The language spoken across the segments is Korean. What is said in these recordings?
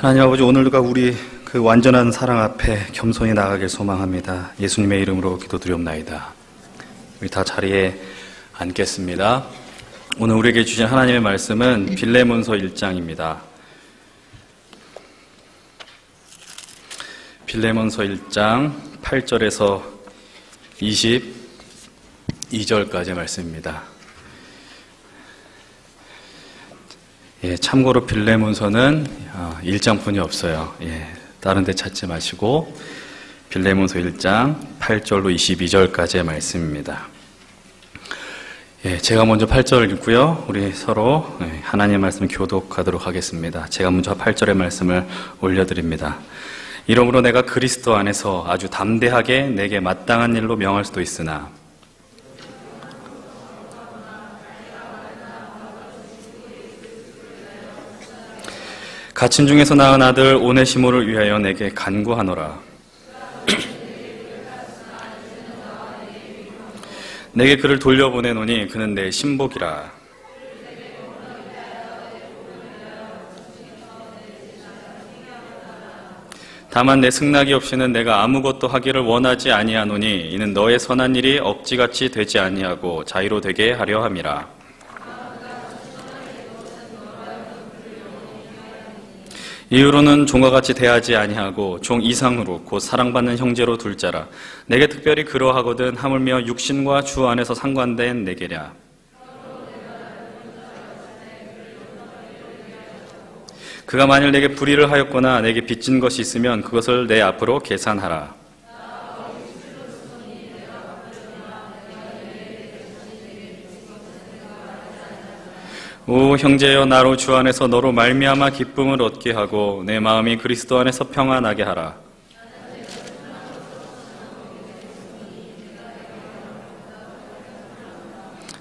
하나님 아버지, 오늘과 우리 그 완전한 사랑 앞에 겸손히 나가길 소망합니다. 예수님의 이름으로 기도드리옵나이다. 우리 다 자리에 앉겠습니다. 오늘 우리에게 주신 하나님의 말씀은 빌레몬서 1장입니다. 빌레몬서 1장 8절에서 22절까지의 말씀입니다. 참고로 빌레몬서는 1장뿐이 없어요. 다른 데 찾지 마시고 빌레몬서 1장 8절로 22절까지의 말씀입니다. 제가 먼저 8절을 읽고요. 우리 서로 하나님의 말씀을 교독하도록 하겠습니다. 제가 먼저 8절의 말씀을 올려드립니다. 이러므로 내가 그리스도 안에서 아주 담대하게 내게 마땅한 일로 명할 수도 있으나 갇힌 중에서 낳은 아들 오네시모를 위하여 내게 간구하노라. 내게 그를 돌려보내노니 그는 내 신복이라. 다만 내 승낙이 없이는 내가 아무것도 하기를 원하지 아니하노니 이는 너의 선한 일이 억지같이 되지 아니하고 자유로 되게 하려 함이라. 이후로는 종과 같이 대하지 아니하고 종 이상으로 곧 사랑받는 형제로 둘 자라. 내게 특별히 그러하거든 하물며 육신과 주 안에서 상관된 내게랴. 그가 만일 내게 불의를 하였거나 내게 빚진 것이 있으면 그것을 내 앞으로 계산하라. 오 형제여, 나로 주 안에서 너로 말미암아 기쁨을 얻게 하고 내 마음이 그리스도 안에서 평안하게 하라.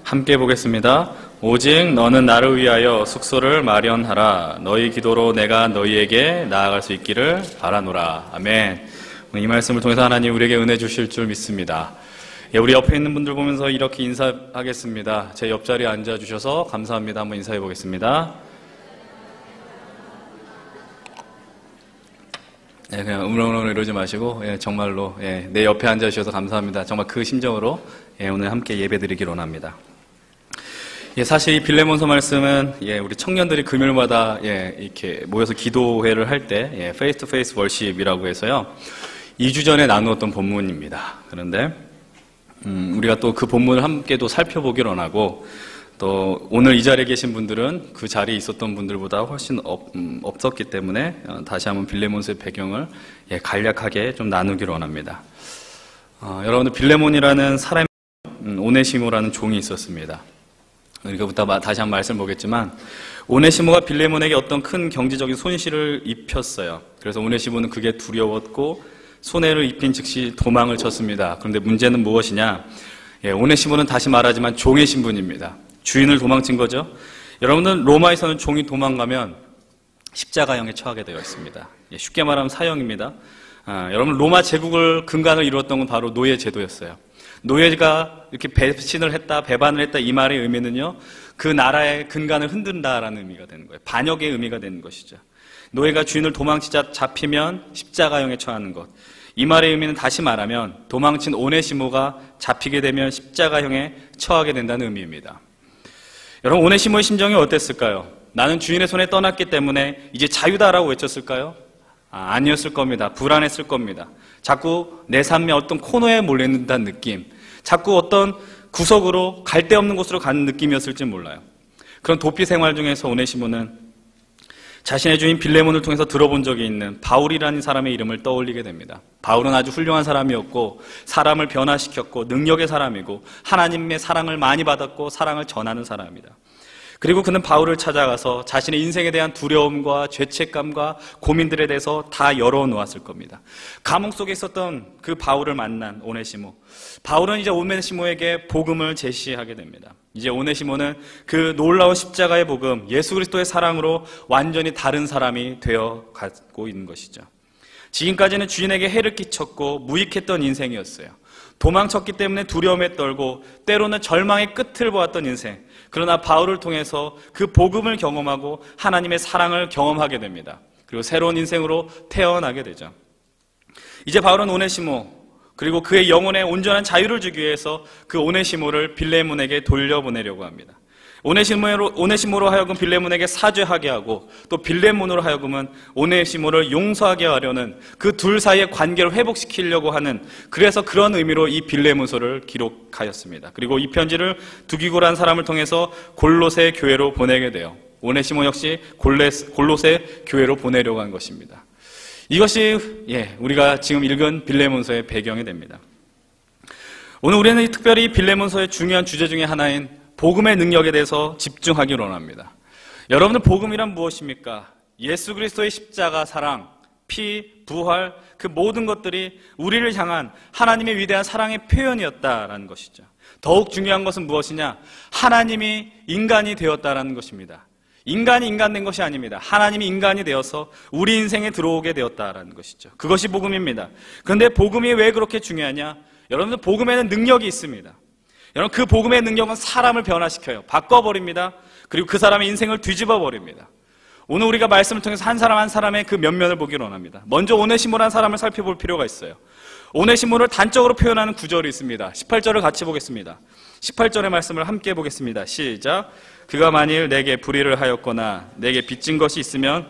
함께 보겠습니다. 오직 너는 나를 위하여 숙소를 마련하라. 너희 기도로 내가 너희에게 나아갈 수 있기를 바라노라. 아멘. 이 말씀을 통해서 하나님 우리에게 은혜 주실 줄 믿습니다. 우리 옆에 있는 분들 보면서 이렇게 인사하겠습니다. 제 옆자리에 앉아주셔서 감사합니다. 한번 인사해 보겠습니다. 그냥 음렁음렁 이러지 마시고 정말로 내 옆에 앉아주셔서 감사합니다. 정말 그 심정으로 오늘 함께 예배드리길 원합니다. 사실 이 빌레몬서 말씀은 우리 청년들이 금요일마다 이렇게 모여서 기도회를 할 때 페이스 투 페이스 월십이라고 해서요 2주 전에 나누었던 본문입니다. 그런데 우리가 또 그 본문을 함께 또 살펴보길 원하고, 또 오늘 이 자리에 계신 분들은 그 자리에 있었던 분들보다 훨씬 없었기 때문에 다시 한번 빌레몬서의 배경을 간략하게 좀 나누길 원합니다. 여러분들, 빌레몬이라는 사람이 오네시모라는 종이 있었습니다. 그러니까 다시 한번 말씀을 보겠지만, 오네시모가 빌레몬에게 어떤 큰 경제적인 손실을 입혔어요. 그래서 오네시모는 그게 두려웠고 손해를 입힌 즉시 도망을 쳤습니다. 그런데 문제는 무엇이냐? 오네시모는 다시 말하지만 종의 신분입니다. 주인을 도망친 거죠. 여러분들, 로마에서는 종이 도망가면 십자가형에 처하게 되어 있습니다. 쉽게 말하면 사형입니다. 여러분, 로마 제국을 근간을 이루었던 건 바로 노예 제도였어요. 노예가 이렇게 배신을 했다, 배반을 했다, 이 말의 의미는요, 그 나라의 근간을 흔든다라는 의미가 되는 거예요. 반역의 의미가 되는 것이죠. 노예가 주인을 도망치자 잡히면 십자가형에 처하는 것. 이 말의 의미는 다시 말하면 도망친 오네시모가 잡히게 되면 십자가형에 처하게 된다는 의미입니다. 여러분, 오네시모의 심정이 어땠을까요? 나는 주인의 손에 떠났기 때문에 이제 자유다라고 외쳤을까요? 아니었을 겁니다. 불안했을 겁니다. 자꾸 내 삶의 어떤 코너에 몰려있는다는 느낌, 자꾸 어떤 구석으로 갈 데 없는 곳으로 가는 느낌이었을지 몰라요. 그런 도피 생활 중에서 오네시모는 자신의 주인 빌레몬을 통해서 들어본 적이 있는 바울이라는 사람의 이름을 떠올리게 됩니다. 바울은 아주 훌륭한 사람이었고 사람을 변화시켰고 능력의 사람이고 하나님의 사랑을 많이 받았고 사랑을 전하는 사람입니다. 그리고 그는 바울을 찾아가서 자신의 인생에 대한 두려움과 죄책감과 고민들에 대해서 다 열어놓았을 겁니다. 감옥 속에 있었던 그 바울을 만난 오네시모. 바울은 이제 오네시모에게 복음을 제시하게 됩니다. 이제 오네시모는 그 놀라운 십자가의 복음, 예수 그리스도의 사랑으로 완전히 다른 사람이 되어 가고 있는 것이죠. 지금까지는 주인에게 해를 끼쳤고 무익했던 인생이었어요. 도망쳤기 때문에 두려움에 떨고 때로는 절망의 끝을 보았던 인생. 그러나 바울을 통해서 그 복음을 경험하고 하나님의 사랑을 경험하게 됩니다. 그리고 새로운 인생으로 태어나게 되죠. 이제 바울은 오네시모, 그리고 그의 영혼에 온전한 자유를 주기 위해서 그 오네시모를 빌레몬에게 돌려보내려고 합니다. 오네시모로 하여금 빌레몬에게 사죄하게 하고, 또 빌레몬으로 하여금은 오네시모를 용서하게 하려는 그 둘 사이의 관계를 회복시키려고 하는, 그래서 그런 의미로 이 빌레몬서를 기록하였습니다. 그리고 이 편지를 두기고라는 사람을 통해서 골로새 교회로 보내게 돼요. 오네시모 역시 골로새 교회로 보내려고 한 것입니다. 이것이 우리가 지금 읽은 빌레몬서의 배경이 됩니다. 오늘 우리는 특별히 빌레몬서의 중요한 주제 중에 하나인 복음의 능력에 대해서 집중하기를 원합니다. 여러분들, 복음이란 무엇입니까? 예수 그리스도의 십자가, 사랑, 피, 부활, 그 모든 것들이 우리를 향한 하나님의 위대한 사랑의 표현이었다라는 것이죠. 더욱 중요한 것은 무엇이냐? 하나님이 인간이 되었다라는 것입니다. 인간이 인간된 것이 아닙니다. 하나님이 인간이 되어서 우리 인생에 들어오게 되었다라는 것이죠. 그것이 복음입니다. 그런데 복음이 왜 그렇게 중요하냐? 여러분들, 복음에는 능력이 있습니다. 여러분, 그 복음의 능력은 사람을 변화시켜요. 바꿔버립니다. 그리고 그 사람의 인생을 뒤집어 버립니다. 오늘 우리가 말씀을 통해서 한 사람 한 사람의 그 면면을 보기를 원합니다. 먼저 오네시모라는 사람을 살펴볼 필요가 있어요. 오네시모를 단적으로 표현하는 구절이 있습니다. 18절을 같이 보겠습니다. 18절의 말씀을 함께 보겠습니다. 시작. 그가 만일 내게 불의를 하였거나 내게 빚진 것이 있으면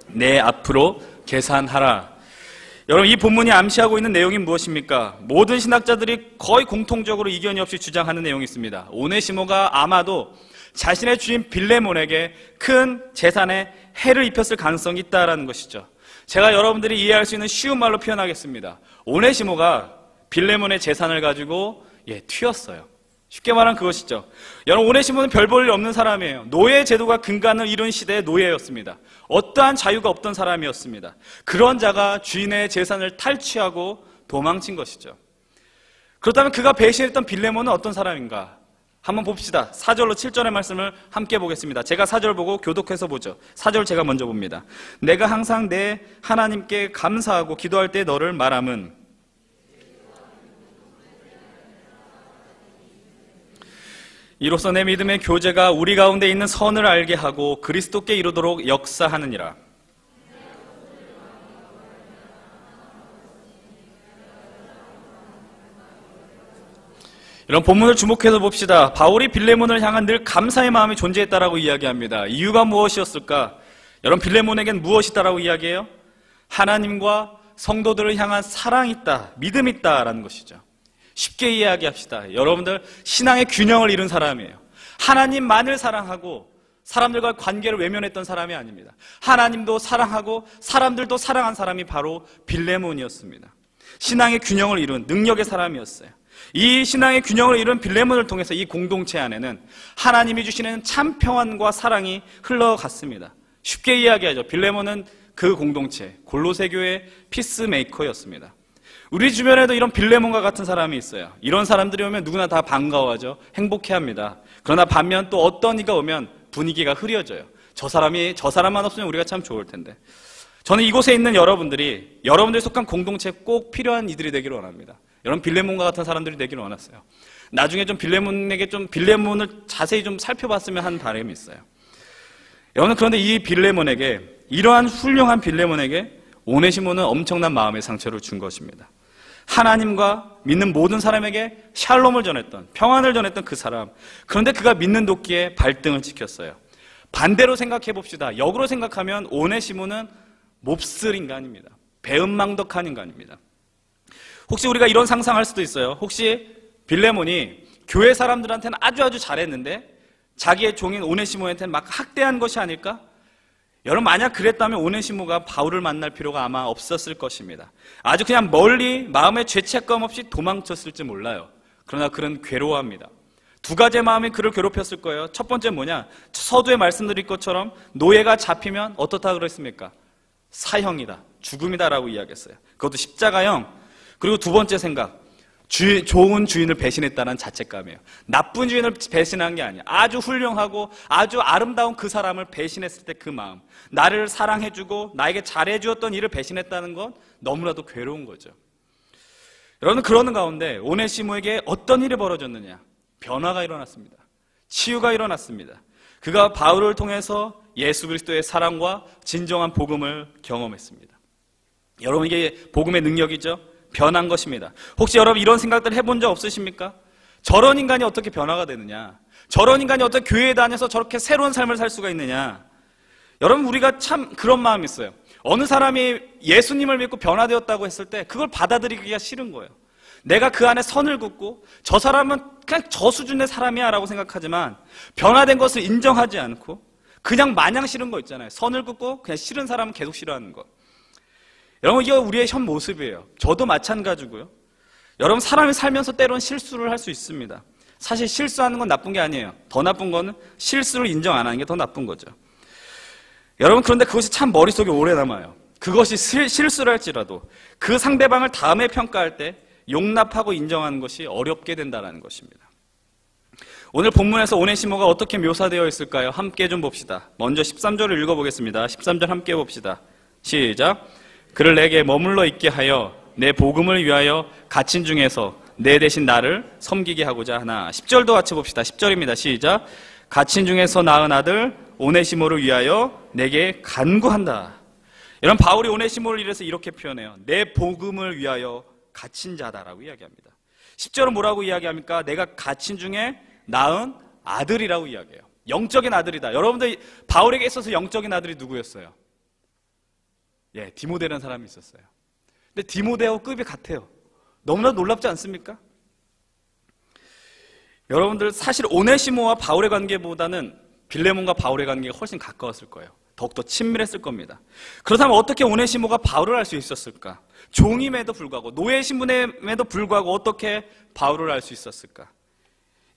내 앞으로 계산하라. 여러분, 이 본문이 암시하고 있는 내용이 무엇입니까? 모든 신학자들이 거의 공통적으로 이견이 없이 주장하는 내용이 있습니다. 오네시모가 아마도 자신의 주인 빌레몬에게 큰 재산에 해를 입혔을 가능성이 있다는 것이죠. 제가 여러분들이 이해할 수 있는 쉬운 말로 표현하겠습니다. 오네시모가 빌레몬의 재산을 가지고 튀었어요. 쉽게 말하면 그것이죠. 여러분, 오네시모는 별 볼 일 없는 사람이에요. 노예 제도가 근간을 이룬 시대의 노예였습니다. 어떠한 자유가 없던 사람이었습니다. 그런 자가 주인의 재산을 탈취하고 도망친 것이죠. 그렇다면 그가 배신했던 빌레몬은 어떤 사람인가? 한번 봅시다. 4절로 7절의 말씀을 함께 보겠습니다. 제가 4절 보고 교독해서 보죠. 4절 제가 먼저 봅니다. 내가 항상 내 하나님께 감사하고 기도할 때 너를 말함은 이로써 내 믿음의 교제가 우리 가운데 있는 선을 알게 하고 그리스도께 이르도록 역사하느니라. 이런 본문을 주목해서 봅시다. 바울이 빌레몬을 향한 늘 감사의 마음이 존재했다라고 이야기합니다. 이유가 무엇이었을까? 여러분, 빌레몬에겐 무엇이 있다라고 이야기해요? 하나님과 성도들을 향한 사랑이 있다, 믿음이 있다라는 것이죠. 쉽게 이야기합시다. 여러분들, 신앙의 균형을 이룬 사람이에요. 하나님만을 사랑하고 사람들과 관계를 외면했던 사람이 아닙니다. 하나님도 사랑하고 사람들도 사랑한 사람이 바로 빌레몬이었습니다. 신앙의 균형을 이룬 능력의 사람이었어요. 이 신앙의 균형을 이룬 빌레몬을 통해서 이 공동체 안에는 하나님이 주시는 참 평안과 사랑이 흘러갔습니다. 쉽게 이야기하죠. 빌레몬은 그 공동체, 골로새 교회의 피스메이커였습니다. 우리 주변에도 이런 빌레몬과 같은 사람이 있어요. 이런 사람들이 오면 누구나 다 반가워하죠. 행복해합니다. 그러나 반면 또 어떤 이가 오면 분위기가 흐려져요. 저 사람만 없으면 우리가 참 좋을 텐데. 저는 이곳에 있는 여러분들이 속한 공동체에 꼭 필요한 이들이 되기를 원합니다. 여러분, 빌레몬과 같은 사람들이 되기를 원했어요. 나중에 좀 빌레몬을 자세히 좀 살펴봤으면 하는 바람이 있어요. 여러분, 그런데 이러한 훌륭한 빌레몬에게 오네시모는 엄청난 마음의 상처를 준 것입니다. 하나님과 믿는 모든 사람에게 샬롬을 전했던, 평안을 전했던 그 사람. 그런데 그가 믿는 도끼에 발등을 찍혔어요. 반대로 생각해 봅시다. 역으로 생각하면 오네시모는 몹쓸 인간입니다. 배은망덕한 인간입니다. 혹시 우리가 이런 상상할 수도 있어요. 혹시 빌레몬이 교회 사람들한테는 아주 잘했는데 자기의 종인 오네시모한테는 막 학대한 것이 아닐까? 여러분, 만약 그랬다면 오네시모가 바울을 만날 필요가 아마 없었을 것입니다. 아주 그냥 멀리 마음의 죄책감 없이 도망쳤을지 몰라요. 그러나 그는 괴로워합니다. 두 가지의 마음이 그를 괴롭혔을 거예요. 첫 번째 뭐냐? 서두에 말씀드린 것처럼 노예가 잡히면 어떻다 그랬습니까? 사형이다, 죽음이다라고 이야기했어요. 그것도 십자가형. 그리고 두 번째 생각, 좋은 주인을 배신했다는 자책감이에요. 나쁜 주인을 배신한 게 아니야. 아주 훌륭하고 아주 아름다운 그 사람을 배신했을 때 그 마음, 나를 사랑해주고 나에게 잘해주었던 이를 배신했다는 건 너무나도 괴로운 거죠. 여러분, 그러는 가운데 오네시모에게 어떤 일이 벌어졌느냐? 변화가 일어났습니다. 치유가 일어났습니다. 그가 바울을 통해서 예수 그리스도의 사랑과 진정한 복음을 경험했습니다. 여러분, 이게 복음의 능력이죠. 변한 것입니다. 혹시 여러분 이런 생각들 해본 적 없으십니까? 저런 인간이 어떻게 변화가 되느냐? 저런 인간이 어떻게 교회에 다녀서 저렇게 새로운 삶을 살 수가 있느냐? 여러분, 우리가 참 그런 마음이 있어요. 어느 사람이 예수님을 믿고 변화되었다고 했을 때 그걸 받아들이기가 싫은 거예요. 내가 그 안에 선을 긋고 저 사람은 그냥 저 수준의 사람이야 라고 생각하지만 변화된 것을 인정하지 않고 그냥 마냥 싫은 거 있잖아요. 선을 긋고 그냥 싫은 사람은 계속 싫어하는 것. 여러분, 이게 우리의 현 모습이에요. 저도 마찬가지고요. 여러분, 사람이 살면서 때론 실수를 할 수 있습니다. 사실 실수하는 건 나쁜 게 아니에요. 더 나쁜 거는 실수를 인정 안 하는 게 더 나쁜 거죠. 여러분, 그런데 그것이 참 머릿속에 오래 남아요. 그것이 실수를 할지라도 그 상대방을 다음에 평가할 때 용납하고 인정하는 것이 어렵게 된다는 것입니다. 오늘 본문에서 오네시모가 어떻게 묘사되어 있을까요? 함께 좀 봅시다. 먼저 13절을 읽어보겠습니다. 13절 함께 봅시다. 시작. 그를 내게 머물러 있게 하여 내 복음을 위하여 갇힌 중에서 내 대신 나를 섬기게 하고자 하나. 10절도 같이 봅시다. 10절입니다. 시작. 갇힌 중에서 낳은 아들 오네시모를 위하여 내게 간구한다. 여러분, 바울이 오네시모를 이래서 이렇게 표현해요. 내 복음을 위하여 갇힌 자다라고 이야기합니다. 10절은 뭐라고 이야기합니까? 내가 갇힌 중에 낳은 아들이라고 이야기해요. 영적인 아들이다. 여러분들, 바울에게 있어서 영적인 아들이 누구였어요? 예, 디모데라는 사람이 있었어요. 근데 디모데하고 급이 같아요. 너무나 놀랍지 않습니까? 여러분들, 사실 오네시모와 바울의 관계보다는 빌레몬과 바울의 관계가 훨씬 가까웠을 거예요. 더욱더 친밀했을 겁니다. 그렇다면 어떻게 오네시모가 바울을 알 수 있었을까? 종임에도 불구하고, 노예 신분임에도 불구하고 어떻게 바울을 알 수 있었을까?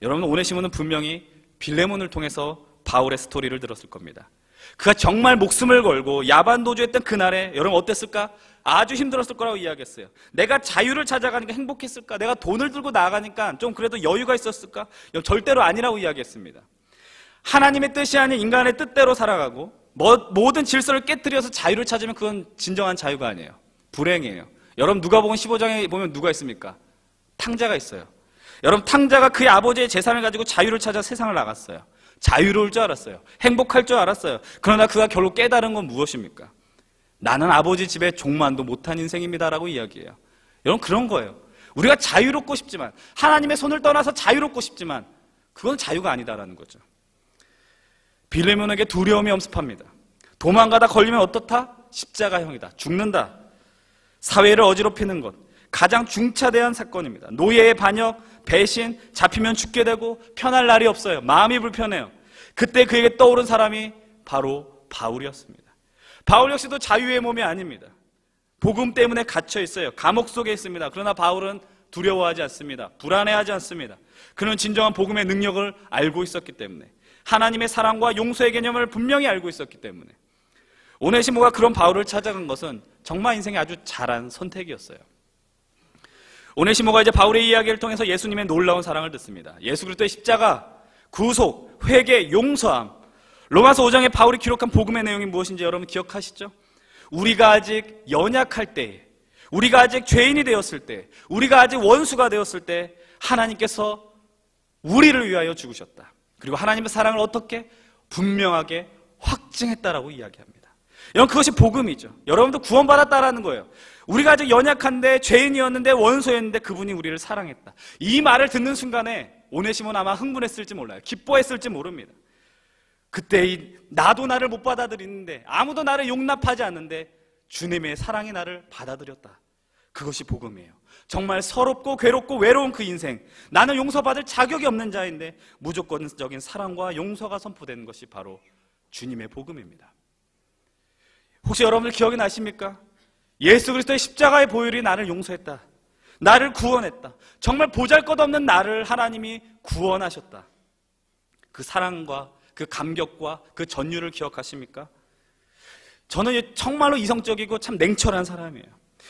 여러분, 오네시모는 분명히 빌레몬을 통해서 바울의 스토리를 들었을 겁니다. 그가 정말 목숨을 걸고 야반도주했던 그날에 여러분 어땠을까? 아주 힘들었을 거라고 이야기했어요. 내가 자유를 찾아가니까 행복했을까? 내가 돈을 들고 나가니까 좀 그래도 여유가 있었을까? 절대로 아니라고 이야기했습니다. 하나님의 뜻이 아닌 인간의 뜻대로 살아가고 모든 질서를 깨뜨려서 자유를 찾으면 그건 진정한 자유가 아니에요. 불행이에요. 여러분, 누가복음 15장에 보면 누가 있습니까? 탕자가 있어요. 여러분, 탕자가 그의 아버지의 재산을 가지고 자유를 찾아 세상을 나갔어요. 자유로울 줄 알았어요. 행복할 줄 알았어요. 그러나 그가 결국 깨달은 건 무엇입니까? 나는 아버지 집에 종만도 못한 인생입니다라고 이야기해요. 여러분, 그런 거예요. 우리가 자유롭고 싶지만, 하나님의 손을 떠나서 자유롭고 싶지만 그건 자유가 아니다라는 거죠. 빌레몬에게 두려움이 엄습합니다. 도망가다 걸리면 어떻다? 십자가형이다. 죽는다. 사회를 어지럽히는 것, 가장 중차대한 사건입니다. 노예의 반역, 배신, 잡히면 죽게 되고 편할 날이 없어요. 마음이 불편해요. 그때 그에게 떠오른 사람이 바로 바울이었습니다. 바울 역시도 자유의 몸이 아닙니다. 복음 때문에 갇혀 있어요. 감옥 속에 있습니다. 그러나 바울은 두려워하지 않습니다. 불안해하지 않습니다. 그는 진정한 복음의 능력을 알고 있었기 때문에, 하나님의 사랑과 용서의 개념을 분명히 알고 있었기 때문에 오네시모가 그런 바울을 찾아간 것은 정말 인생에 아주 잘한 선택이었어요. 오네시모가 이제 바울의 이야기를 통해서 예수님의 놀라운 사랑을 듣습니다. 예수 그리스도의 십자가, 구속, 회개, 용서함. 로마서 5장에 바울이 기록한 복음의 내용이 무엇인지 여러분 기억하시죠? 우리가 아직 연약할 때, 우리가 아직 죄인이 되었을 때, 우리가 아직 원수가 되었을 때 하나님께서 우리를 위하여 죽으셨다. 그리고 하나님의 사랑을 어떻게? 분명하게 확증했다라고 이야기합니다. 여러분, 그것이 복음이죠. 여러분도 구원받았다라는 거예요. 우리가 아직 연약한데, 죄인이었는데, 원수였는데 그분이 우리를 사랑했다. 이 말을 듣는 순간에 오네시모는 아마 흥분했을지 몰라요. 기뻐했을지 모릅니다. 그때 나도 나를 못 받아들이는데, 아무도 나를 용납하지 않는데 주님의 사랑이 나를 받아들였다. 그것이 복음이에요. 정말 서럽고 괴롭고 외로운 그 인생, 나는 용서받을 자격이 없는 자인데 무조건적인 사랑과 용서가 선포되는 것이 바로 주님의 복음입니다. 혹시 여러분들 기억이 나십니까? 예수 그리스도의 십자가의 보혈이 나를 용서했다. 나를 구원했다. 정말 보잘것없는 나를 하나님이 구원하셨다. 그 사랑과 그 감격과 그 전율을 기억하십니까? 저는 정말로 이성적이고 참 냉철한 사람이에요.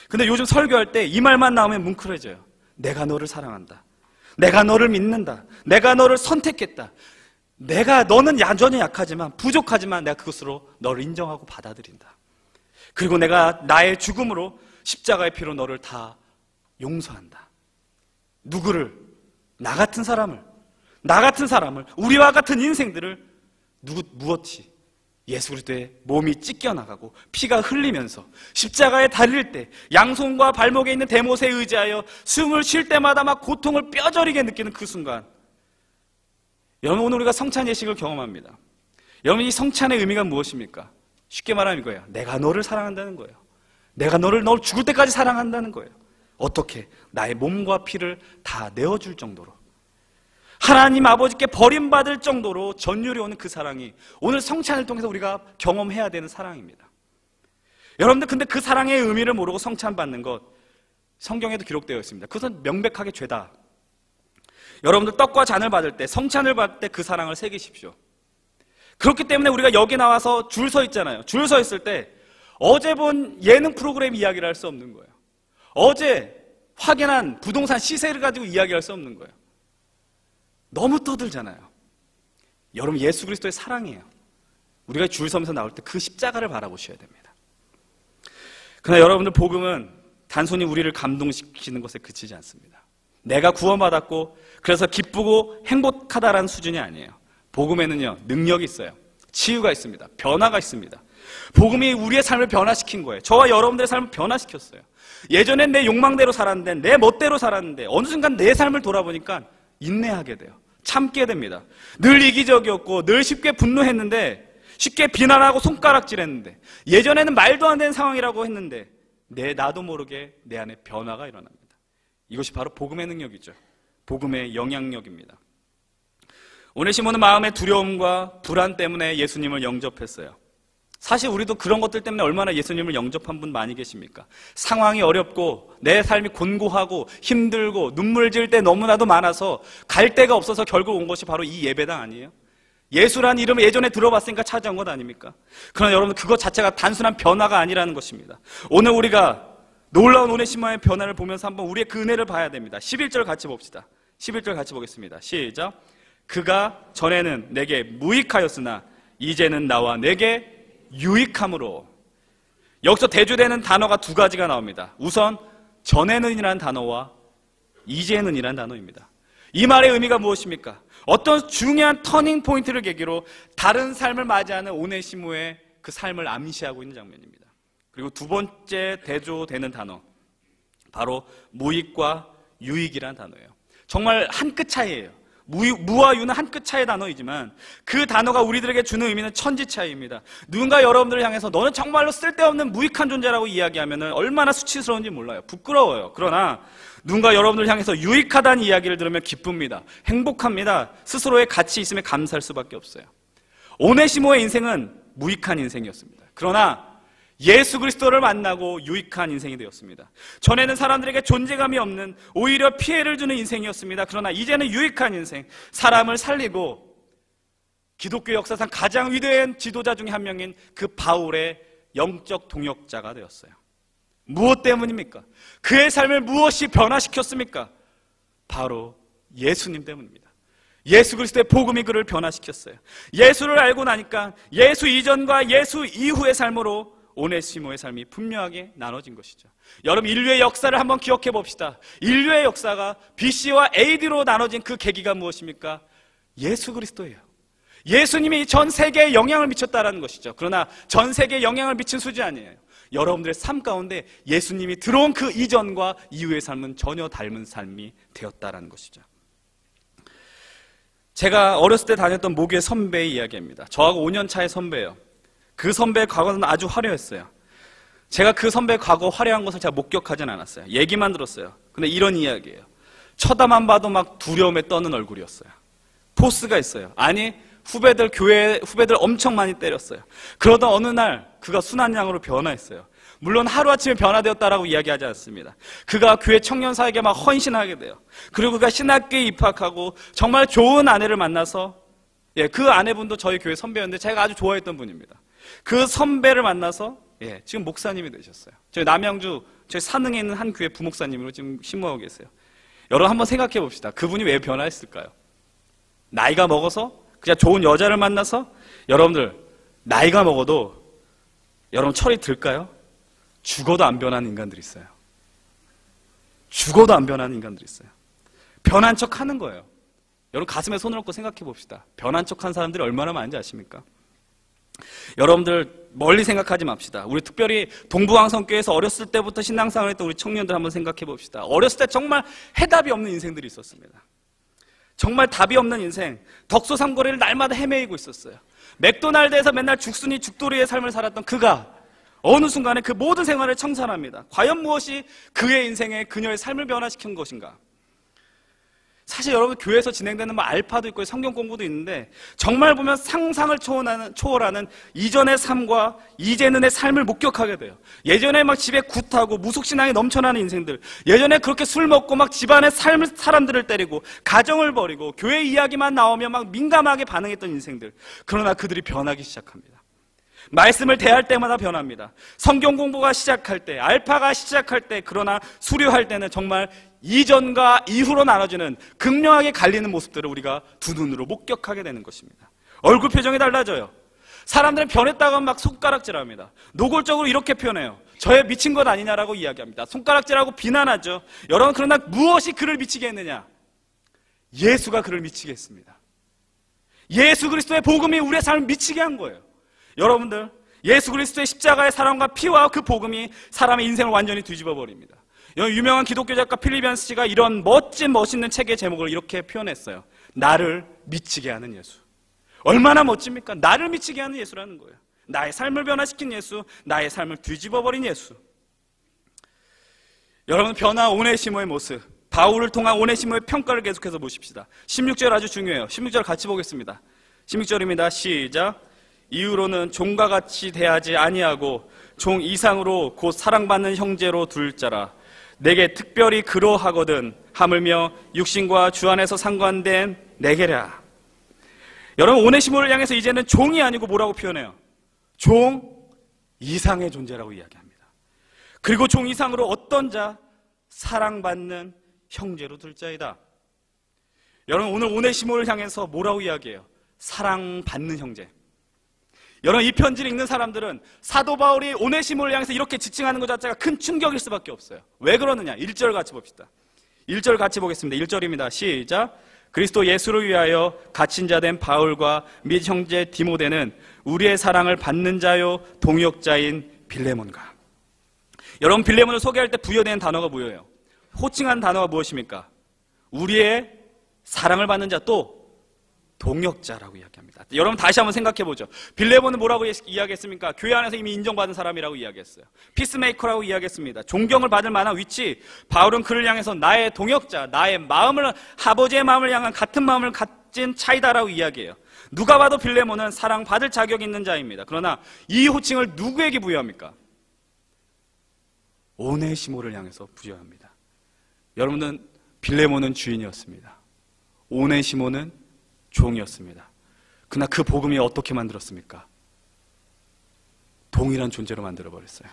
근데 요즘 설교할 때 이 말만 나오면 뭉클해져요. 내가 너를 사랑한다. 내가 너를 믿는다. 내가 너를 선택했다. 너는 여전히 약하지만, 부족하지만 내가 그것으로 너를 인정하고 받아들인다. 그리고 내가 나의 죽음으로, 십자가의 피로 너를 다 용서한다. 누구를? 나 같은 사람을, 우리와 같은 인생들을 무엇이? 예수 그리스도의 몸이 찢겨나가고 피가 흘리면서 십자가에 달릴 때 양손과 발목에 있는 대못에 의지하여 숨을 쉴 때마다 막 고통을 뼈저리게 느끼는 그 순간, 여러분 오늘 우리가 성찬 예식을 경험합니다. 여러분 이 성찬의 의미가 무엇입니까? 쉽게 말하면 이거예요. 내가 너를 사랑한다는 거예요. 내가 널 죽을 때까지 사랑한다는 거예요. 어떻게? 나의 몸과 피를 다 내어줄 정도로, 하나님 아버지께 버림받을 정도로 전율이 오는 그 사랑이 오늘 성찬을 통해서 우리가 경험해야 되는 사랑입니다. 여러분들 근데 그 사랑의 의미를 모르고 성찬 받는 것, 성경에도 기록되어 있습니다. 그것은 명백하게 죄다. 여러분들 떡과 잔을 받을 때, 성찬을 받을 때 그 사랑을 새기십시오. 그렇기 때문에 우리가 여기 나와서 줄 서 있잖아요. 줄 서 있을 때 어제 본 예능 프로그램 이야기를 할 수 없는 거예요. 어제 확인한 부동산 시세를 가지고 이야기할 수 없는 거예요. 너무 떠들잖아요. 여러분 예수 그리스도의 사랑이에요. 우리가 줄 서면서 나올 때 그 십자가를 바라보셔야 됩니다. 그러나 여러분들 복음은 단순히 우리를 감동시키는 것에 그치지 않습니다. 내가 구원받았고 그래서 기쁘고 행복하다라는 수준이 아니에요. 복음에는요 능력이 있어요. 치유가 있습니다. 변화가 있습니다. 복음이 우리의 삶을 변화시킨 거예요. 저와 여러분들의 삶을 변화시켰어요. 예전엔 내 욕망대로 살았는데, 내 멋대로 살았는데 어느 순간 내 삶을 돌아보니까 인내하게 돼요. 참게 됩니다. 늘 이기적이었고 늘 쉽게 분노했는데, 쉽게 비난하고 손가락질했는데, 예전에는 말도 안 되는 상황이라고 했는데 나도 모르게 내 안에 변화가 일어납니다. 이것이 바로 복음의 능력이죠. 복음의 영향력입니다. 오네시모는 마음의 두려움과 불안 때문에 예수님을 영접했어요. 사실 우리도 그런 것들 때문에 얼마나 예수님을 영접한 분 많이 계십니까? 상황이 어렵고 내 삶이 곤고하고 힘들고 눈물 질 때 너무나도 많아서 갈 데가 없어서 결국 온 것이 바로 이 예배당 아니에요? 예수라는 이름을 예전에 들어봤으니까 찾아온 것 아닙니까? 그러나 여러분 그것 자체가 단순한 변화가 아니라는 것입니다. 오늘 우리가 놀라운 오네시모의 변화를 보면서 한번 우리의 그 은혜를 봐야 됩니다. 11절 같이 봅시다. 11절 같이 보겠습니다. 시작. 그가 전에는 내게 무익하였으나 이제는 나와 내게 유익함으로. 여기서 대조되는 단어가 두 가지가 나옵니다. 우선 전에는이라는 단어와 이제는이라는 단어입니다. 이 말의 의미가 무엇입니까? 어떤 중요한 터닝 포인트를 계기로 다른 삶을 맞이하는 오네시모의 그 삶을 암시하고 있는 장면입니다. 그리고 두 번째 대조되는 단어, 바로 무익과 유익이라는 단어예요. 정말 한 끗 차이예요. 무와 유는 한 끗 차이의 단어이지만 그 단어가 우리들에게 주는 의미는 천지 차이입니다. 누군가 여러분들을 향해서 너는 정말로 쓸데없는 무익한 존재라고 이야기하면 얼마나 수치스러운지 몰라요. 부끄러워요. 그러나 누군가 여러분들을 향해서 유익하다는 이야기를 들으면 기쁩니다. 행복합니다. 스스로의 가치 있음에 감사할 수밖에 없어요. 오네시모의 인생은 무익한 인생이었습니다. 그러나 예수 그리스도를 만나고 유익한 인생이 되었습니다. 전에는 사람들에게 존재감이 없는, 오히려 피해를 주는 인생이었습니다. 그러나 이제는 유익한 인생, 사람을 살리고 기독교 역사상 가장 위대한 지도자 중에 한 명인 그 바울의 영적 동역자가 되었어요. 무엇 때문입니까? 그의 삶을 무엇이 변화시켰습니까? 바로 예수님 때문입니다. 예수 그리스도의 복음이 그를 변화시켰어요. 예수를 알고 나니까 예수 이전과 예수 이후의 삶으로 오네시모의 삶이 분명하게 나눠진 것이죠. 여러분 인류의 역사를 한번 기억해 봅시다. 인류의 역사가 BC와 AD로 나눠진 그 계기가 무엇입니까? 예수 그리스도예요. 예수님이 전 세계에 영향을 미쳤다는 것이죠. 그러나 전 세계에 영향을 미친 수준이 아니에요. 여러분들의 삶 가운데 예수님이 들어온 그 이전과 이후의 삶은 전혀 다른 삶이 되었다는 것이죠. 제가 어렸을 때 다녔던 모교의 선배의 이야기입니다. 저하고 5년 차의 선배예요. 그 선배의 과거는 아주 화려했어요. 제가 그 선배의 과거 화려한 것을 제가 목격하진 않았어요. 얘기만 들었어요. 근데 이런 이야기예요. 쳐다만 봐도 막 두려움에 떠는 얼굴이었어요. 포스가 있어요. 아니 교회 후배들 엄청 많이 때렸어요. 그러다 어느 날 그가 순한 양으로 변화했어요. 물론 하루아침에 변화되었다라고 이야기하지 않습니다. 그가 교회 청년사에게 막 헌신하게 돼요. 그리고 그가 신학교에 입학하고 정말 좋은 아내를 만나서, 그 아내분도 저희 교회 선배였는데 제가 아주 좋아했던 분입니다. 그 선배를 만나서 지금 목사님이 되셨어요. 저희 남양주 저희 산흥에 있는 한 교회 부목사님으로 지금 신무하고 계세요. 여러분 한번 생각해 봅시다. 그분이 왜 변화했을까요? 나이가 먹어서 그냥 좋은 여자를 만나서? 여러분들 나이가 먹어도 여러분 철이 들까요? 죽어도 안 변하는 인간들이 있어요. 죽어도 안 변하는 인간들이 있어요. 변한 척 하는 거예요. 여러분 가슴에 손을 얹고 생각해 봅시다. 변한 척한 사람들이 얼마나 많은지 아십니까? 여러분들 멀리 생각하지 맙시다. 우리 특별히 동부왕성교회에서 어렸을 때부터 신앙생활을 했던 우리 청년들 한번 생각해 봅시다. 어렸을 때 정말 해답이 없는 인생들이 있었습니다. 정말 답이 없는 인생, 덕소삼거리를 날마다 헤매이고 있었어요. 맥도날드에서 맨날 죽순이 죽돌이의 삶을 살았던 그가 어느 순간에 그 모든 생활을 청산합니다. 과연 무엇이 그의 인생에 그녀의 삶을 변화시킨 것인가? 사실 여러분 교회에서 진행되는 알파도 있고 성경 공부도 있는데 정말 보면 상상을 초월하는 이전의 삶과 이제는의 삶을 목격하게 돼요. 예전에 막 집에 굿하고 무속신앙이 넘쳐나는 인생들, 예전에 그렇게 술 먹고 막 집안의 사람들을 때리고 가정을 버리고 교회 이야기만 나오면 막 민감하게 반응했던 인생들, 그러나 그들이 변하기 시작합니다. 말씀을 대할 때마다 변합니다. 성경 공부가 시작할 때, 알파가 시작할 때, 그러나 수료할 때는 정말 이전과 이후로 나눠지는 극명하게 갈리는 모습들을 우리가 두 눈으로 목격하게 되는 것입니다. 얼굴 표정이 달라져요. 사람들은 변했다고 막 손가락질합니다. 노골적으로 이렇게 표현해요. 저의 미친 것 아니냐라고 이야기합니다. 손가락질하고 비난하죠. 여러분, 그러나 무엇이 그를 미치게 했느냐? 예수가 그를 미치게 했습니다. 예수 그리스도의 복음이 우리의 삶을 미치게 한 거예요. 여러분들, 예수 그리스도의 십자가의 사랑과 피와 그 복음이 사람의 인생을 완전히 뒤집어 버립니다. 유명한 기독교 작가 필립 얀스 씨가 이런 멋있는 책의 제목을 이렇게 표현했어요. 나를 미치게 하는 예수. 얼마나 멋집니까? 나를 미치게 하는 예수라는 거예요. 나의 삶을 변화시킨 예수, 나의 삶을 뒤집어 버린 예수. 여러분, 변화 오네시모의 모습, 바울을 통한 오네시모의 평가를 계속해서 보십시다. 16절 아주 중요해요. 16절 같이 보겠습니다. 16절입니다. 시작. 이후로는 종과 같이 대하지 아니하고 종 이상으로 곧 사랑받는 형제로 둘 자라. 내게 특별히 그러하거든 하물며 육신과 주 안에서 상관된 내게라. 여러분, 오네시모를 향해서 이제는 종이 아니고 뭐라고 표현해요? 종 이상의 존재라고 이야기합니다. 그리고 종 이상으로 어떤 자? 사랑받는 형제로 둘 자이다. 여러분, 오늘 오네시모를 향해서 뭐라고 이야기해요? 사랑받는 형제. 여러분, 이 편지를 읽는 사람들은 사도 바울이 오네시모를 향해서 이렇게 지칭하는 것 자체가 큰 충격일 수밖에 없어요. 왜 그러느냐? 1절 같이 봅시다. 1절 같이 보겠습니다. 1절입니다. 시작. 그리스도 예수를 위하여 갇힌 자 된 바울과 및 형제 디모데는 우리의 사랑을 받는 자요 동역자인 빌레몬과. 여러분, 빌레몬을 소개할 때 부여되는 단어가 뭐예요? 호칭한 단어가 무엇입니까? 우리의 사랑을 받는 자, 또 동역자라고 이야기합니다. 여러분, 다시 한번 생각해보죠. 빌레몬은 뭐라고 이야기했습니까? 교회 안에서 이미 인정받은 사람이라고 이야기했어요. 피스메이커라고 이야기했습니다. 존경을 받을 만한 위치. 바울은 그를 향해서 나의 동역자, 나의 마음을, 아버지의 마음을 향한 같은 마음을 가진 차이다라고 이야기해요. 누가 봐도 빌레몬은 사랑받을 자격이 있는 자입니다. 그러나 이 호칭을 누구에게 부여합니까? 오네시모를 향해서 부여합니다. 여러분은 빌레몬은 주인이었습니다. 오네시모는 종이었습니다. 그러나 그 복음이 어떻게 만들었습니까? 동일한 존재로 만들어버렸어요.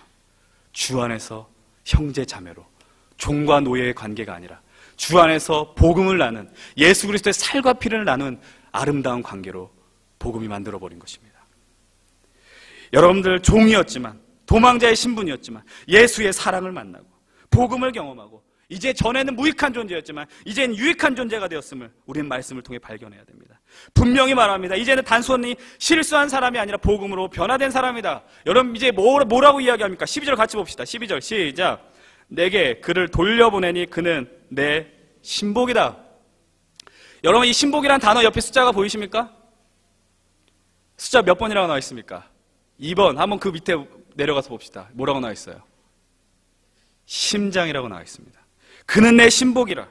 주 안에서 형제 자매로, 종과 노예의 관계가 아니라 주 안에서 복음을 나눈, 예수 그리스도의 살과 피를 나눈 아름다운 관계로 복음이 만들어버린 것입니다. 여러분들, 종이었지만, 도망자의 신분이었지만 예수의 사랑을 만나고 복음을 경험하고, 이제 전에는 무익한 존재였지만 이제는 유익한 존재가 되었음을 우리는 말씀을 통해 발견해야 됩니다. 분명히 말합니다. 이제는 단순히 실수한 사람이 아니라 복음으로 변화된 사람이다. 여러분, 이제 뭐라고 이야기합니까? 12절 같이 봅시다. 12절 시작. 내게 그를 돌려보내니 그는 내 신복이다. 여러분, 이 신복이란 단어 옆에 숫자가 보이십니까? 숫자 몇 번이라고 나와 있습니까? 2번. 한번 그 밑에 내려가서 봅시다. 뭐라고 나와 있어요? 심장이라고 나와 있습니다. 그는 내 신복이라.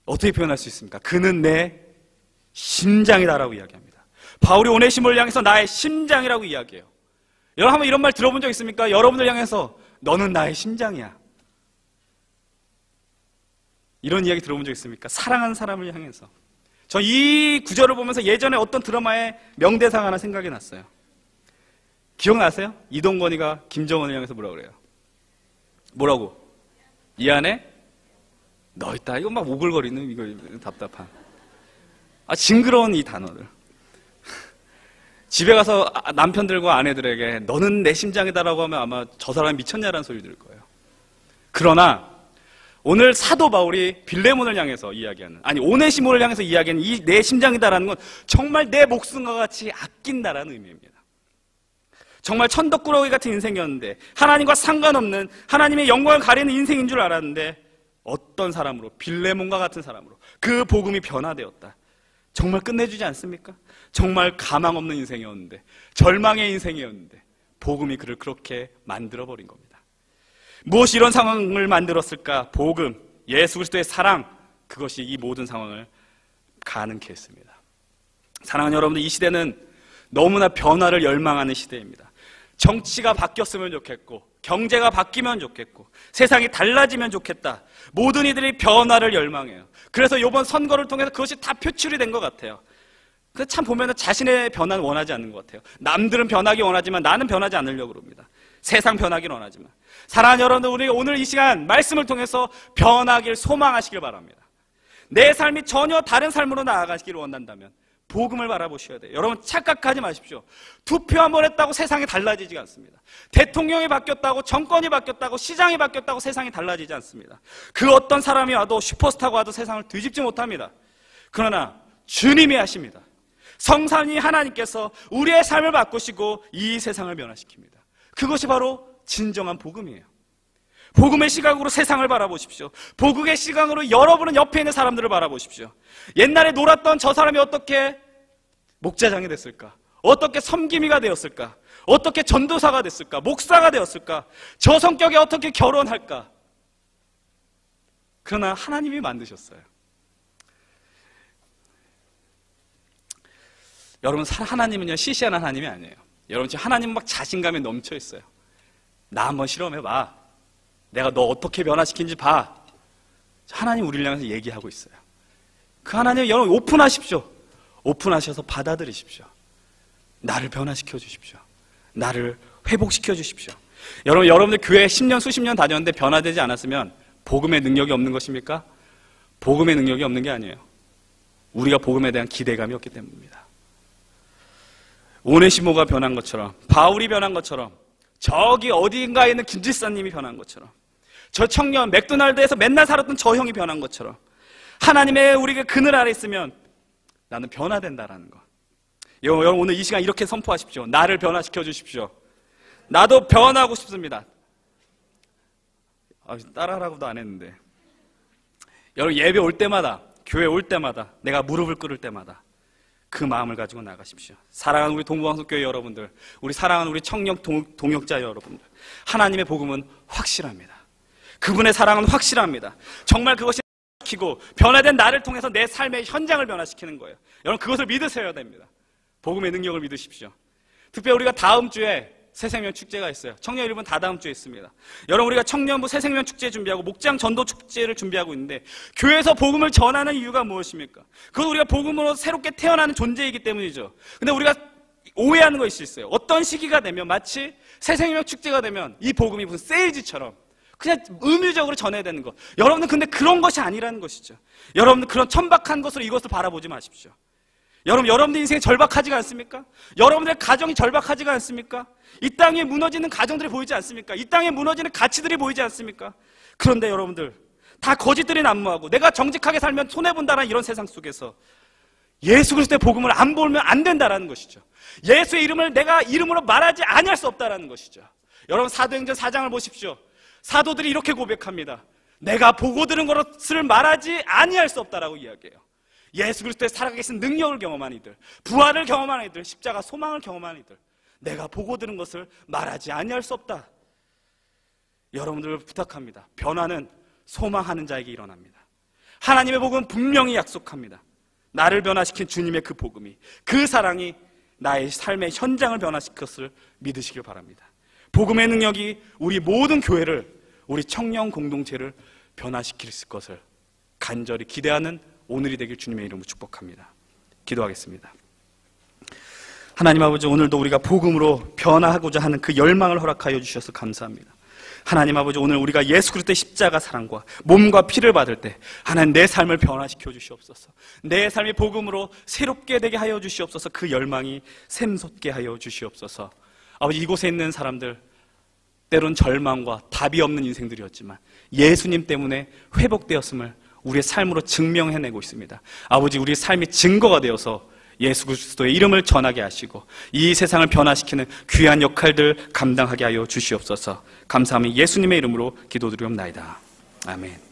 어떻게 표현할 수 있습니까? 그는 내 심장이다라고 이야기합니다. 바울이 오네시모를 향해서 나의 심장이라고 이야기해요. 여러분, 한번 이런 말 들어본 적 있습니까? 여러분들 향해서 너는 나의 심장이야. 이런 이야기 들어본 적 있습니까? 사랑하는 사람을 향해서. 저 이 구절을 보면서 예전에 어떤 드라마의 명대사가 하나 생각이 났어요. 기억나세요? 이동건이가 김정은을 향해서 뭐라고 그래요? 뭐라고? 이 안에 너 있다. 이거 막 오글거리는, 이거 답답한. 징그러운 이 단어들. 집에 가서 남편들과 아내들에게 너는 내 심장이다라고 하면 아마 저 사람이 미쳤냐라는 소리 들을 거예요. 그러나 오늘 사도 바울이 빌레몬을 향해서 이야기하는, 아니 오네시모를 향해서 이야기하는 이 내 심장이다라는 건 정말 내 목숨과 같이 아낀다라는 의미입니다. 정말 천덕꾸러기 같은 인생이었는데, 하나님과 상관없는, 하나님의 영광을 가리는 인생인 줄 알았는데 어떤 사람으로, 빌레몬과 같은 사람으로 그 복음이 변화되었다. 정말 끝내주지 않습니까? 정말 가망 없는 인생이었는데, 절망의 인생이었는데 복음이 그를 그렇게 만들어버린 겁니다. 무엇이 이런 상황을 만들었을까? 복음, 예수 그리스도의 사랑, 그것이 이 모든 상황을 가능케 했습니다. 사랑하는 여러분들, 이 시대는 너무나 변화를 열망하는 시대입니다. 정치가 바뀌었으면 좋겠고, 경제가 바뀌면 좋겠고, 세상이 달라지면 좋겠다. 모든 이들이 변화를 열망해요. 그래서 이번 선거를 통해서 그것이 다 표출이 된 것 같아요. 그래서 참 보면 자신의 변화는 원하지 않는 것 같아요. 남들은 변하기 원하지만 나는 변하지 않으려고 그럽니다. 세상 변하기는 원하지만. 사랑하는 여러분들, 우리 오늘 이 시간 말씀을 통해서 변하길 소망하시길 바랍니다. 내 삶이 전혀 다른 삶으로 나아가시기를 원한다면 복음을 바라보셔야 돼요. 여러분 착각하지 마십시오. 투표 한 번 했다고 세상이 달라지지 않습니다. 대통령이 바뀌었다고, 정권이 바뀌었다고, 시장이 바뀌었다고 세상이 달라지지 않습니다. 그 어떤 사람이 와도, 슈퍼스타가 와도 세상을 뒤집지 못합니다. 그러나 주님이 하십니다. 성삼위 하나님께서 우리의 삶을 바꾸시고 이 세상을 변화시킵니다. 그것이 바로 진정한 복음이에요. 복음의 시각으로 세상을 바라보십시오. 복음의 시각으로 여러분은 옆에 있는 사람들을 바라보십시오. 옛날에 놀았던 저 사람이 어떻게 목자장이 됐을까? 어떻게 섬김이가 되었을까? 어떻게 전도사가 됐을까? 목사가 되었을까? 저 성격에 어떻게 결혼할까? 그러나 하나님이 만드셨어요. 여러분, 하나님은요 시시한 하나님이 아니에요. 여러분, 지금 하나님은 막 자신감에 넘쳐 있어요. 나 한번 실험해봐. 내가 너 어떻게 변화시킨지 봐. 하나님 우리를 향해서 얘기하고 있어요. 그 하나님, 여러분 오픈하십시오. 오픈하셔서 받아들이십시오. 나를 변화시켜 주십시오. 나를 회복시켜 주십시오. 여러분들 교회 10년 수십 년 다녔는데 변화되지 않았으면 복음의 능력이 없는 것입니까? 복음의 능력이 없는 게 아니에요. 우리가 복음에 대한 기대감이 없기 때문입니다. 오네시모가 변한 것처럼, 바울이 변한 것처럼, 저기 어딘가에 있는 김지사님이 변한 것처럼, 저 청년 맥도날드에서 맨날 살았던 저 형이 변한 것처럼, 하나님의 우리가 그늘 아래 있으면 나는 변화된다라는 것. 여러분 오늘 이 시간 이렇게 선포하십시오. 나를 변화시켜 주십시오. 나도 변하고 싶습니다. 따라하라고도 안 했는데, 여러분 예배 올 때마다, 교회 올 때마다, 내가 무릎을 꿇을 때마다 그 마음을 가지고 나가십시오. 사랑하는 우리 동부방송교회 여러분들, 우리 사랑하는 우리 청년 동역자 여러분들, 하나님의 복음은 확실합니다. 그분의 사랑은 확실합니다. 정말 그것이 시키고 변화된 나를 통해서 내 삶의 현장을 변화시키는 거예요. 여러분 그것을 믿으셔야 됩니다. 복음의 능력을 믿으십시오. 특별히 우리가 다음 주에 새생명 축제가 있어요. 청년 여러분 다 다음 주에 있습니다. 여러분 우리가 청년부 새생명 축제 준비하고 목장 전도 축제를 준비하고 있는데, 교회에서 복음을 전하는 이유가 무엇입니까? 그건 우리가 복음으로 새롭게 태어나는 존재이기 때문이죠. 근데 우리가 오해하는 것이 있어요. 어떤 시기가 되면 마치 새생명 축제가 되면 이 복음이 무슨 세일즈처럼 그냥 의무적으로 전해야 되는 것. 여러분들 근데 그런 것이 아니라는 것이죠. 여러분들 그런 천박한 것으로 이것을 바라보지 마십시오. 여러분들 인생이 절박하지가 않습니까? 여러분들 가정이 절박하지가 않습니까? 이 땅에 무너지는 가정들이 보이지 않습니까? 이 땅에 무너지는 가치들이 보이지 않습니까? 그런데 여러분들 다 거짓들이 난무하고 내가 정직하게 살면 손해본다는 이런 세상 속에서 예수 그리스도의 복음을 안 보면 안 된다는 것이죠. 예수의 이름을 내가 이름으로 말하지 아니할 수 없다는 것이죠. 여러분 사도행전 4장을 보십시오. 사도들이 이렇게 고백합니다. 내가 보고 들은 것을 말하지 아니할 수 없다라고 이야기해요. 예수 그리스도의 살아계신 능력을 경험한 이들, 부활을 경험한 이들, 십자가 소망을 경험한 이들, 내가 보고 들은 것을 말하지 아니할 수 없다. 여러분들을 부탁합니다. 변화는 소망하는 자에게 일어납니다. 하나님의 복음은 분명히 약속합니다. 나를 변화시킨 주님의 그 복음이, 그 사랑이 나의 삶의 현장을 변화시킬 것을 믿으시길 바랍니다. 복음의 능력이 우리 모든 교회를, 우리 청년 공동체를 변화시킬 것을 간절히 기대하는 오늘이 되길 주님의 이름으로 축복합니다. 기도하겠습니다. 하나님 아버지, 오늘도 우리가 복음으로 변화하고자 하는 그 열망을 허락하여 주셔서 감사합니다. 하나님 아버지, 오늘 우리가 예수 그리스도의 십자가 사랑과 몸과 피를 받을 때 하나님 내 삶을 변화시켜 주시옵소서. 내 삶이 복음으로 새롭게 되게 하여 주시옵소서. 그 열망이 샘솟게 하여 주시옵소서. 아버지, 이곳에 있는 사람들 때론 절망과 답이 없는 인생들이었지만 예수님 때문에 회복되었음을 우리의 삶으로 증명해내고 있습니다. 아버지, 우리의 삶이 증거가 되어서 예수 그리스도의 이름을 전하게 하시고 이 세상을 변화시키는 귀한 역할들 감당하게 하여 주시옵소서. 감사하며 예수님의 이름으로 기도드리옵나이다. 아멘.